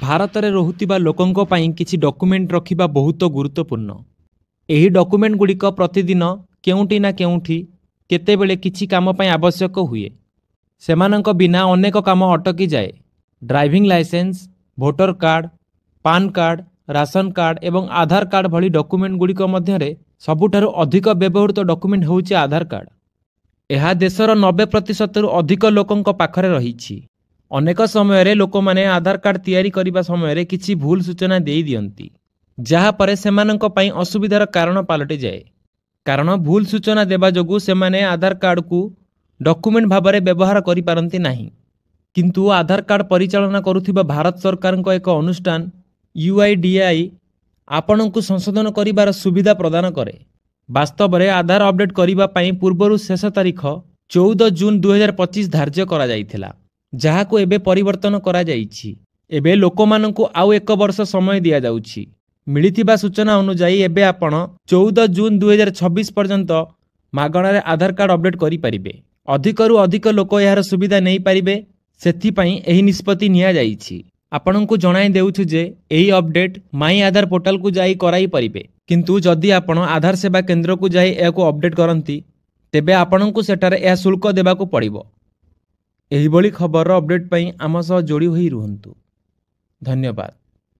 भारत में रोहुतिबा लोकंको पई किछि डॉक्यूमेंट रखिबा बहुत गुरुत्वपूर्ण। एही डॉक्यूमेंट गुड़िक प्रतिदिन केउंटी ना केउंठी केतेबेले किछि काम पई आवश्यक हुए। सेमानंक बिना अनेक काम अटकी जाए। Driving licence, voter card, PAN card, ration card एवं आधार कार्ड भली डॉक्यूमेंट गुड़िक मध्यरे सबुठारु अधिक व्यवहृत डॉक्यूमेंट होउछि आधार कार्ड। यह देशर 90% अधिक लोकंक पाखरे रहिछि। अनेक समय लोक माने आधार कार्ड तैयारी करने समय किछि भूल सूचना दे दियंती, जहा परे सेमानंक पई असुविधार कारण पलटि जाए। कारण भूल सूचना देबा जोगु सेमाने आधार कार्ड को डॉक्यूमेंट भाबरे व्यवहार करि पारंती नाही। किंतु आधार कार्ड परिचालना करुथिबा भारत सरकार को एक अनुष्ठान UIDAI आपणको संशोधन करिबार सुविधा प्रदान करे। वास्तव में आधार अपडेट करिबा पई पूर्वरु शेष तारीख 14 जून 2025 धार्य करा जाइथिला, जहाको एबे परिवर्तन करा जाइछि। एबे लोकमानंकु आउ एक वर्ष समय दिया जाउछि। मिलिथिबा सूचना अनुसार एबे आपण 14 जून 2026 पर्यंत मागणारे आधार कार्ड अपडेट करि परिबे। अधिकरु अधिक लोक यार सुविधा नहीं पारिबे, सेथि पई एही निष्पत्ति निया जाइछि। आपणको जणाई देउछु जे एही अपडेट माई आधार पोर्टल को जाई कराई परिबे। किंतु जदि आपण आधार सेवा केंद्र को जाई एको अपडेट करंती, तेबे आपणको सेटारे या शुल्क देबाको पड़िबो। एही बळी खबर अपडेट पई आम सह जोड़ी होई रुहंतु। धन्यवाद।